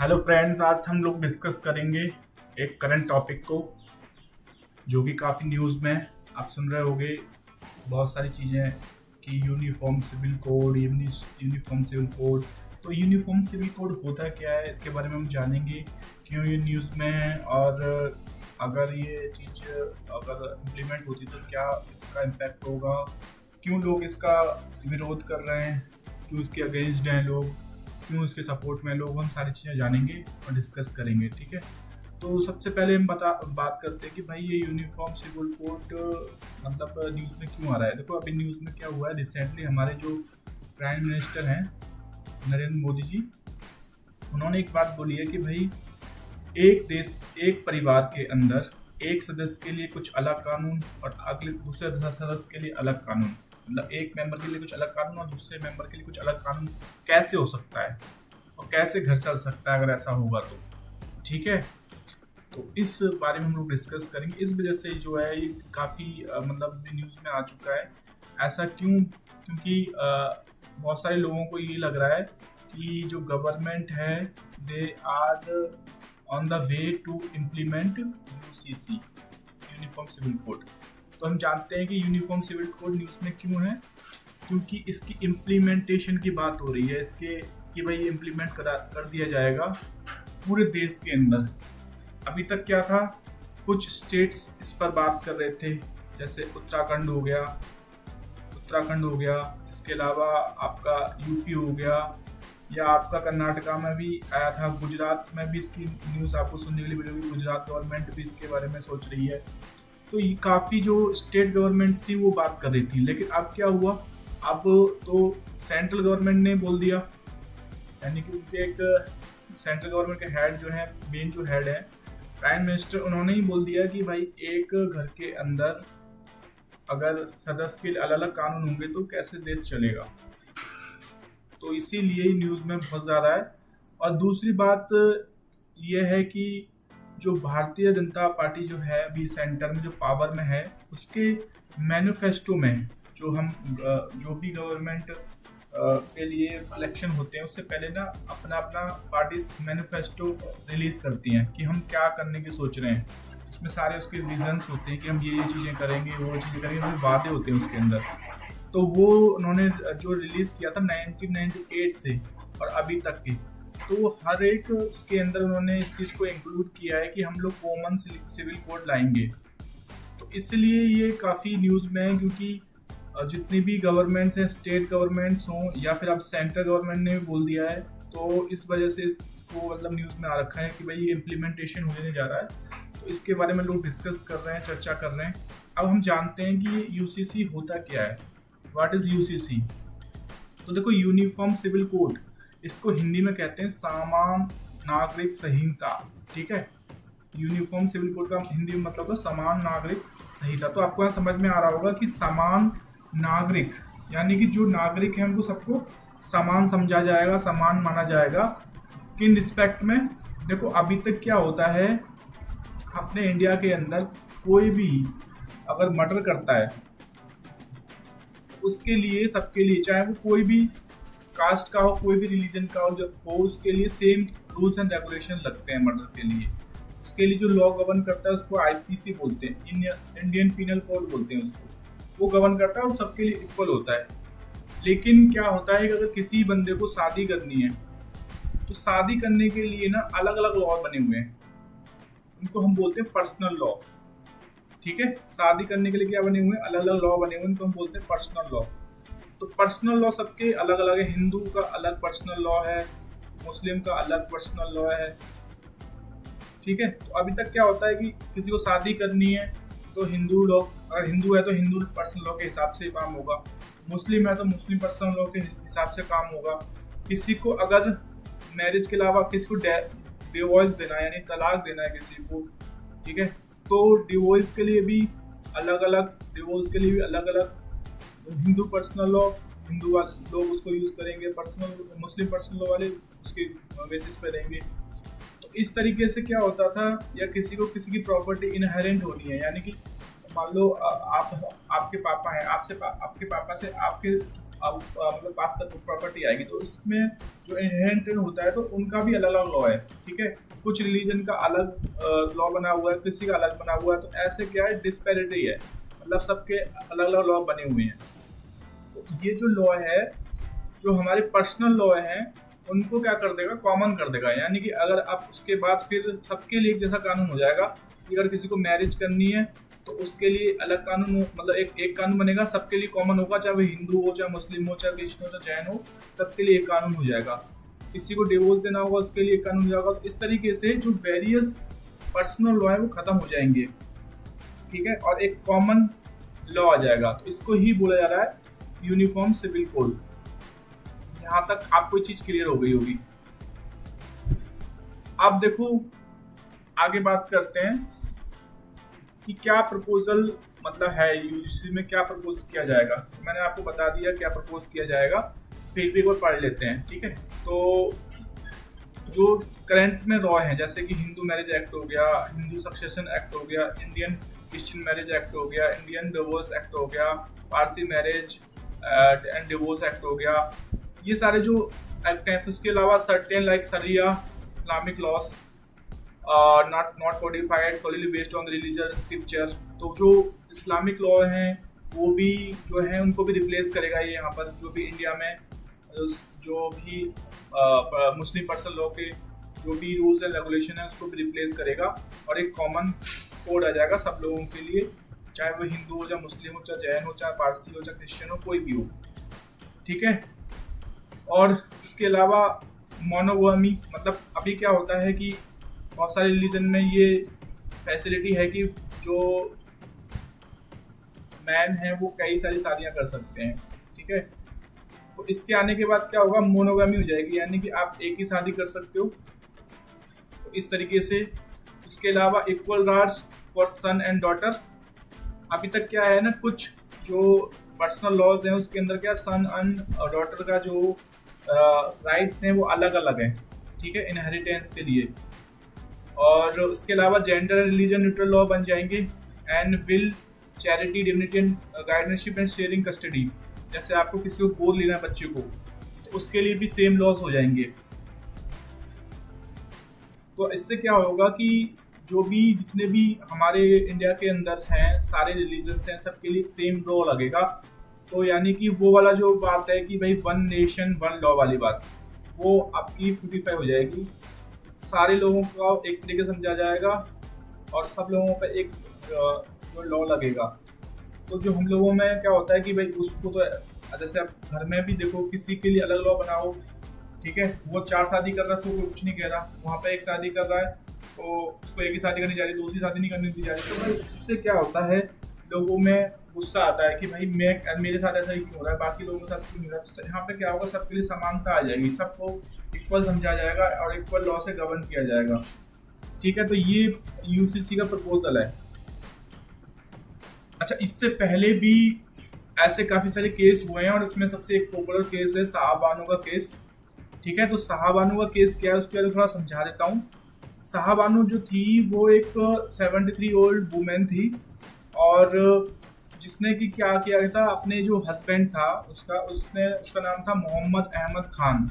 Hello friends, आज हम लोग डिस्कस करेंगे एक करंट टॉपिक को जो कि काफ़ी न्यूज़ में है। आप सुन रहे होंगे बहुत सारी चीज़ें कि uniform civil code, uniform civil code. तो यूनिफॉर्म सिविल कोड होता क्या है, इसके बारे में हम जानेंगे क्यों ये न्यूज़ में है, और अगर ये चीज़ अगर इम्प्लीमेंट होती तो क्या इसका इम्पैक्ट होगा, क्यों लोग इसका विरोध कर रहे हैं, क्यों इसके अगेंस्ट हैं लोग, क्यों इसके सपोर्ट में लोग, हम सारी चीज़ें जानेंगे और डिस्कस करेंगे। ठीक है, तो सबसे पहले हम बात करते हैं कि भाई ये यूनिफॉर्म सिविल कोड मतलब न्यूज़ में क्यों आ रहा है। देखो अभी न्यूज़ में क्या हुआ है, रिसेंटली हमारे जो प्राइम मिनिस्टर हैं नरेंद्र मोदी जी, उन्होंने एक बात बोली है कि भाई एक देश, एक परिवार के अंदर एक सदस्य के लिए कुछ अलग कानून और अगले दूसरे सदस्य के लिए अलग कानून, मतलब एक मेंबर के लिए कुछ अलग कानून और दूसरे मेंबर के लिए कुछ अलग कानून कैसे हो सकता है और कैसे घर चल सकता है अगर ऐसा होगा तो। ठीक है, तो इस बारे में हम लोग डिस्कस करेंगे। इस वजह से जो है ये काफ़ी मतलब न्यूज़ में आ चुका है। ऐसा क्यों? क्योंकि बहुत सारे लोगों को ये लग रहा है कि जो गवर्नमेंट है they are on the way to implement UCC, uniform civil code. तो हम जानते हैं कि यूनिफॉर्म सिविल कोड न्यूज़ में क्यों है, क्योंकि इसकी इम्प्लीमेंटेशन की बात हो रही है, इसके कि भाई इम्प्लीमेंट कर दिया जाएगा पूरे देश के अंदर। अभी तक क्या था, कुछ स्टेट्स इस पर बात कर रहे थे, जैसे उत्तराखंड हो गया, इसके अलावा आपका यूपी हो गया, या आपका कर्नाटका में भी आया था, गुजरात में भी इसकी न्यूज़ आपको सुनने के लिए मिलेगी। गुजरात गवर्नमेंट भी इसके बारे में सोच रही है। तो ये काफ़ी जो स्टेट गवर्नमेंट्स थी वो बात कर रही थी, लेकिन अब क्या हुआ, अब तो सेंट्रल गवर्नमेंट ने बोल दिया, यानी कि उनके एक सेंट्रल गवर्नमेंट के हेड जो है, मेन जो हेड है प्राइम मिनिस्टर, उन्होंने ही बोल दिया कि भाई एक घर के अंदर अगर सदस्य के अलग अलग कानून होंगे तो कैसे देश चलेगा। तो इसीलिए न्यूज़ में बहुत ज़्यादा है। और दूसरी बात यह है कि जो भारतीय जनता पार्टी जो है अभी सेंटर में जो पावर में है, उसके मैनिफेस्टो में जो भी गवर्नमेंट के लिए इलेक्शन होते हैं उससे पहले ना अपना अपना पार्टी मैनिफेस्टो रिलीज करती हैं कि हम क्या करने की सोच रहे हैं। उसमें सारे उसके विजन्स होते हैं कि हम ये चीज़ें करेंगे, वो चीज़ें करेंगे, वादे होते हैं उसके अंदर। तो वो उन्होंने जो रिलीज किया था 1998 से और अभी तक की, तो हर एक उसके अंदर उन्होंने इस चीज़ को इंक्लूड किया है कि हम लोग कॉमन सिविल कोड लाएंगे। तो इसलिए ये काफ़ी न्यूज़ में है, क्योंकि जितनी भी गवर्नमेंट्स हैं, स्टेट गवर्नमेंट्स हों या फिर अब सेंट्रल गवर्नमेंट ने भी बोल दिया है, तो इस वजह से इसको मतलब न्यूज़ में आ रखा है कि भाई ये इम्प्लीमेंटेशन होने जा रहा है। तो इसके बारे में लोग डिस्कस कर रहे हैं, चर्चा कर रहे हैं। अब हम जानते हैं कि यूसीसी होता क्या है, व्हाट इज़ यूसीसी। तो देखो, यूनिफॉर्म सिविल कोड, इसको हिंदी में कहते हैं समान नागरिक संहिता। ठीक है, यूनिफॉर्म सिविल कोड का हिंदी में मतलब तो समान नागरिक संहिता। तो आपको यहाँ समझ में आ रहा होगा कि समान नागरिक यानी कि जो नागरिक हैं उनको सबको समान समझा जाएगा, समान माना जाएगा। किन रिस्पेक्ट में? देखो अभी तक क्या होता है, अपने इंडिया के अंदर कोई भी अगर मर्डर करता है उसके लिए, सबके लिए, चाहे वो कोई भी कास्ट का हो, कोई भी रिलीजन का हो, जब हो उसके लिए सेम रूल्स एंड रेगुलेशन लगते हैं मर्डर के लिए। उसके लिए जो लॉ गवर्न करता है उसको आईपीसी बोलते हैं, इंडियन पीनल कोड बोलते हैं उसको। वो गवर्न करता है, वो सबके लिए इक्वल होता है। लेकिन क्या होता है कि अगर किसी बंदे को शादी करनी है तो शादी करने के लिए ना अलग अलग लॉ बने हुए हैं, उनको हम बोलते हैं पर्सनल लॉ। ठीक है, शादी करने के लिए क्या बने हुए हैं, अलग अलग लॉ बने हुए हैं, उनको हम बोलते हैं पर्सनल लॉ। तो पर्सनल लॉ सबके अलग अलग है, हिंदू का अलग पर्सनल लॉ है, मुस्लिम का अलग पर्सनल लॉ है। ठीक है, तो अभी तक क्या होता है कि किसी को शादी करनी है तो हिंदू लॉ, अगर हिंदू है तो हिंदू पर्सनल लॉ के हिसाब से काम होगा, मुस्लिम है तो मुस्लिम पर्सनल लॉ के हिसाब से काम होगा। किसी को अगर मैरिज के अलावा किसी को डिवोर्स देना है, यानी तलाक देना है किसी को, ठीक है, तो डिवोर्स के लिए भी अलग अलग हिंदू पर्सनल लॉ, हिंदू लोग उसको यूज़ करेंगे, पर्सनल मुस्लिम पर्सनल लॉ वाले उसके बेसिस पे रहेंगे। तो इस तरीके से क्या होता था, या किसी को किसी की प्रॉपर्टी इनहेरेंट होनी है, यानी कि मान लो आप आपके पापा हैं, आपके पापा से अब मतलब आपका प्रॉपर्टी आएगी, तो उसमें जो इनहेरेंट होता है तो उनका भी अलग अलग लॉ है। ठीक है, कुछ रिलीजन का अलग लॉ बना हुआ है, किसी का अलग बना हुआ है, तो ऐसे क्या है, डिस्पैरिटी है, मतलब सबके अलग अलग लॉ बने हुए हैं। तो ये जो लॉ है, जो हमारे पर्सनल लॉ हैं, उनको क्या कर देगा, कॉमन कर देगा। यानी कि अगर आप उसके बाद फिर सबके लिए एक जैसा कानून हो जाएगा कि अगर किसी को मैरिज करनी है तो उसके लिए अलग कानून मतलब एक कानून बनेगा, सबके लिए कॉमन होगा, चाहे वो हिंदू हो, चाहे मुस्लिम हो, चाहे कृष्ण हो, चाहे जैन हो, सबके लिए एक कानून हो जाएगा। किसी को डिवोर्स देना होगा उसके लिए एक कानून हो जाएगा। तो इस तरीके से जो वेरियस पर्सनल लॉ है वो खत्म हो जाएंगे। ठीक है, और एक कॉमन लॉ आ जाएगा। तो इसको ही बोला जा रहा है यूनिफॉर्म सिविल कोड। यहाँ तक आपको ये चीज क्लियर हो गई होगी। अब देखो आगे बात करते हैं कि क्या प्रपोजल मतलब है यूजीसी में, क्या प्रपोज किया जाएगा। मैंने आपको बता दिया क्या प्रपोज किया जाएगा, फिर भी एक बार पढ़ लेते हैं। ठीक है, तो जो करंट में लॉ है, जैसे कि हिंदू मैरिज एक्ट हो गया, हिंदू सक्सेशन एक्ट हो गया, इंडियन क्रिश्चियन मैरिज एक्ट हो गया, इंडियन डिवोर्स एक्ट हो गया, Parsi marriage and divorce act हो गया, ये सारे जो एक्ट हैं। उसके अलावा सर्टेन लाइक शरिया Islamic laws not codified solidly based on religious scripture. तो जो इस्लामिक लॉ हैं वो भी जो है उनको भी रिप्लेस करेगा ये। यहाँ पर जो भी इंडिया में जो भी मुस्लिम पर्सनल लॉ के जो भी रूल्स एंड रेगुलेशन है उसको भी रिप्लेस करेगा, और एक कॉमन कोड आ जाएगा सब लोगों के लिए, चाहे वो हिंदू हो, चाहे मुस्लिम हो, चाहे जैन हो, चाहे पारसी हो, चाहे क्रिश्चियन हो, कोई भी हो। ठीक है, और इसके अलावा मोनोगामी, मतलब अभी क्या होता है कि बहुत सारे रिलीजन में ये फैसिलिटी है कि जो मैन है वो कई सारी शादियां कर सकते हैं। ठीक है, तो इसके आने के बाद क्या होगा, मोनोगामी हो जाएगी, यानी कि आप एक ही शादी कर सकते हो। तो इस तरीके से इसके अलावा equal rights for son and daughter. अभी तक क्या है ना, कुछ जो पर्सनल लॉज हैं उसके अंदर क्या सन एंड डॉटर का जो राइट्स हैं वो अलग अलग हैं। ठीक है, इनहेरिटेंस के लिए। और उसके अलावा gender and religion neutral law बन जाएंगे, and will charity dignity and guardianship and sharing custody. जैसे आपको किसी को गोद लेना है बच्चे को, तो उसके लिए भी सेम लॉज हो जाएंगे। तो इससे क्या होगा कि जो भी जितने भी हमारे इंडिया के अंदर हैं सारे रिलीजन्स हैं, सबके लिए सेम लॉ लगेगा। तो यानी कि वो वाला जो बात है कि भाई वन नेशन वन लॉ वाली बात, वो आपकी 55 हो जाएगी। सारे लोगों को एक तरीके से समझा जाएगा और सब लोगों पर एक जो लॉ लगेगा। तो जो हम लोगों में क्या होता है कि भाई उसको तो जैसे आप घर में भी देखो किसी के लिए अलग लॉ बनाओ। ठीक है, वो 4 शादी कर रहा है तो कोई कुछ नहीं कह रहा, वहाँ पे एक शादी कर रहा है तो उसको एक ही शादी करनी जा रही है, दूसरी शादी नहीं करनी दी जा रही। तो भाई उससे क्या होता है, लोगों में गुस्सा आता है कि भाई मेरे साथ ऐसा ही क्यों हो रहा है, बाकी लोगों के साथ क्यों नहीं हो रहा है। तो यहाँ पे क्या होगा, सबके लिए समानता आ जाएगी, सबको इक्वल समझा जाएगा और इक्वल लॉ से गवर्न किया जाएगा। ठीक है, तो ये यूसीसी का प्रपोजल है। अच्छा, इससे पहले भी ऐसे काफी सारे केस हुए हैं और इसमें सबसे एक पॉपुलर केस है साहब बानो का केस। ठीक है, तो साहब बानो का केस क्या है उसके बारे में थोड़ा समझा देता हूँ। साहब बानो जो थी वो एक 73 ओल्ड वुमेन थी, और जिसने कि क्या किया था, अपने जो हस्बैंड था उसका नाम था मोहम्मद अहमद खान।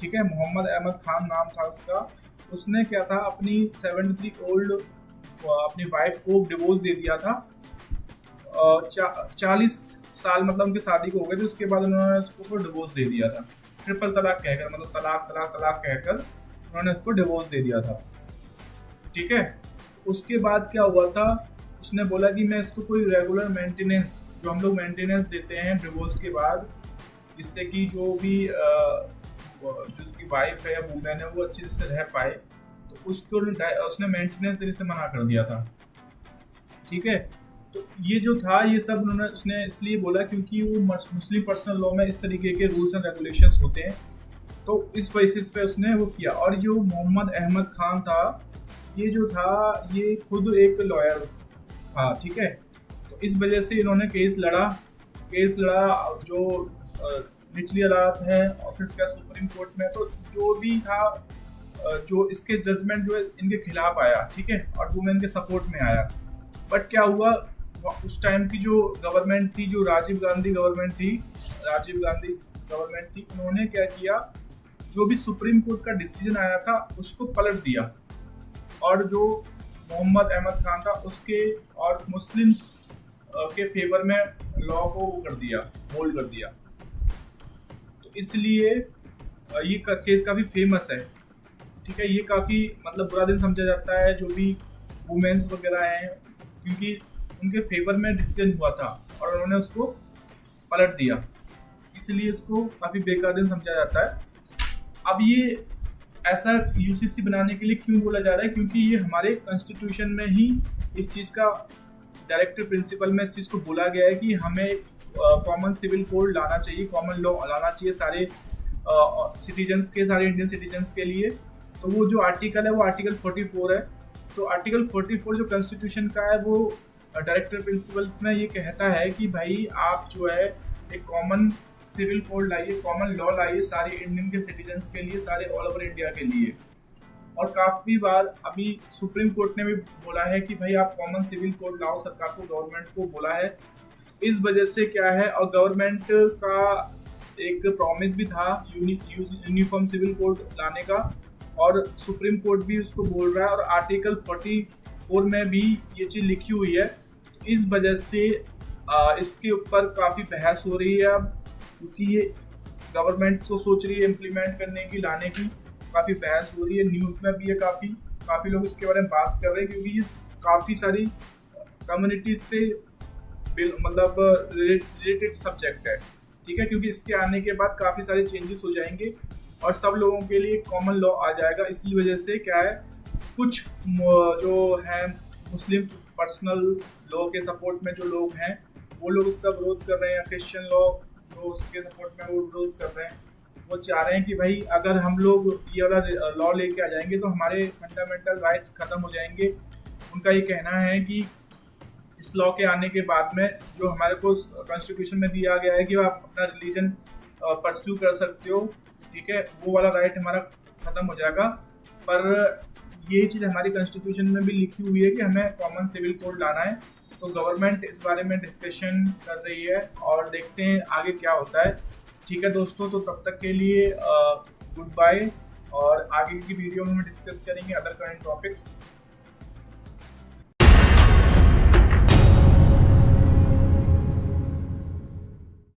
ठीक है, मोहम्मद अहमद खान नाम था उसका। उसने क्या था, अपनी 73 ओल्ड अपनी वाइफ को डिवोर्स दे दिया था। 40 साल मतलब उनकी शादी को हो गए थे, उसके बाद उन्होंने उसको डिवोर्स दे दिया था। ट्रिपल तलाक कहकर, मतलब तलाक तलाक तलाक कहकर उन्होंने उसको डिवोर्स दे दिया था। ठीक है, उसके बाद क्या हुआ था, उसने बोला कि मैं इसको कोई रेगुलर मेंटेनेंस, जो हम लोग मेंटेनेंस देते हैं डिवोर्स के बाद, जिससे कि जो भी जो उसकी वाइफ है या वुमेन है वो अच्छी तरह से रह पाए, तो उसने मेंटेनेंस देने से मना कर दिया था। ठीक है, तो ये जो था ये सब उसने इसलिए बोला क्योंकि वो मुस्लिम पर्सनल लॉ में इस तरीके के रूल्स एंड रेगुलेशंस होते हैं, तो इस बेसिस पे उसने वो किया। और जो मोहम्मद अहमद खान था, ये जो था ये खुद एक लॉयर था। ठीक है, तो इस वजह से इन्होंने केस लड़ा जो निचली अदालत है और फिर उसके बाद सुप्रीम कोर्ट में। तो जो भी था जो इसके जजमेंट जो है इनके खिलाफ आया। ठीक है, और वुमेन के सपोर्ट में आया। बट क्या हुआ, उस टाइम की जो गवर्नमेंट थी, जो राजीव गांधी गवर्नमेंट थी, उन्होंने क्या किया, जो भी सुप्रीम कोर्ट का डिसीजन आया था उसको पलट दिया, और जो मोहम्मद अहमद खान था उसके और मुस्लिम्स के फेवर में लॉ को वो कर दिया, होल्ड कर दिया। तो इसलिए ये केस काफी फेमस है। ठीक है, ये काफी मतलब बुरा दिन समझा जाता है जो भी वुमेन्स वगैरह हैं, क्योंकि उनके फेवर में डिसीजन हुआ था और उन्होंने उसको पलट दिया, इसलिए इसको काफी बेकार दिन समझा जाता है। अब ये ऐसा यूसीसी बनाने के लिए क्यों बोला जा रहा है, क्योंकि ये हमारे कॉन्स्टिट्यूशन में ही इस चीज का डायरेक्टिव प्रिंसिपल में इस चीज को बोला गया है कि हमें एक कॉमन सिविल कोड लाना चाहिए, कॉमन लॉ लाना चाहिए सारे सिटीजन्स के, सारे इंडियन सिटीजन्स के लिए। तो वो जो आर्टिकल है वो आर्टिकल 44 है। तो आर्टिकल 44 जो कॉन्स्टिट्यूशन का है वो डायरेक्टिव प्रिंसिपल में ये कहता है कि भाई आप जो है एक कॉमन सिविल कोड लाइए, कॉमन लॉ लाइए सारे इंडियन के सिटीजन्स के लिए, सारे ऑल ओवर इंडिया के लिए। और काफी बार अभी सुप्रीम कोर्ट ने भी बोला है कि भाई आप कॉमन सिविल कोड लाओ, सरकार को, गवर्नमेंट को बोला है। इस वजह से क्या है, और गवर्नमेंट का एक प्रॉमिस भी था यूनिफॉर्म सिविल कोड लाने का, और सुप्रीम कोर्ट भी उसको बोल रहा है, और आर्टिकल 44 में भी ये चीज लिखी हुई है। इस वजह से इसके ऊपर काफी बहस हो रही है अब, क्योंकि ये गवर्नमेंट को सोच रही है इम्प्लीमेंट करने की, लाने की, काफी बहस हो रही है। न्यूज में भी है, काफी लोग इसके बारे में बात कर रहे हैं, क्योंकि ये काफी सारी कम्युनिटीज से मतलब रिलेटेड सब्जेक्ट है। ठीक है, क्योंकि इसके आने के बाद काफी सारे चेंजेस हो जाएंगे और सब लोगों के लिए कॉमन लॉ आ जाएगा। इसी वजह से क्या है, कुछ जो है मुस्लिम पर्सनल लॉ के सपोर्ट में जो लोग हैं वो लोग इसका विरोध कर रहे हैं, क्रिश्चियन लॉ जो उसके सपोर्ट में वो विरोध कर रहे हैं। वो चाह रहे हैं कि भाई अगर हम लोग ये वाला लॉ लेके आ जाएंगे तो हमारे फंडामेंटल राइट्स खत्म हो जाएंगे। उनका ये कहना है कि इस लॉ के आने के बाद में जो हमारे को कॉन्स्टिट्यूशन में दिया गया है कि आप अपना रिलीजन परस्यू कर सकते हो, ठीक है, वो वाला राइट हमारा खत्म हो जाएगा। पर ये चीज़ हमारी कॉन्स्टिट्यूशन में भी लिखी हुई है कि हमें कॉमन सिविल कोड लाना है। तो गवर्नमेंट इस बारे में डिस्कशन कर रही है और देखते हैं आगे क्या होता है। ठीक है दोस्तों, तो तब तक के लिए गुड बाय, और आगे की वीडियो में हम डिस्कस करेंगे अदर करंट टॉपिक्स।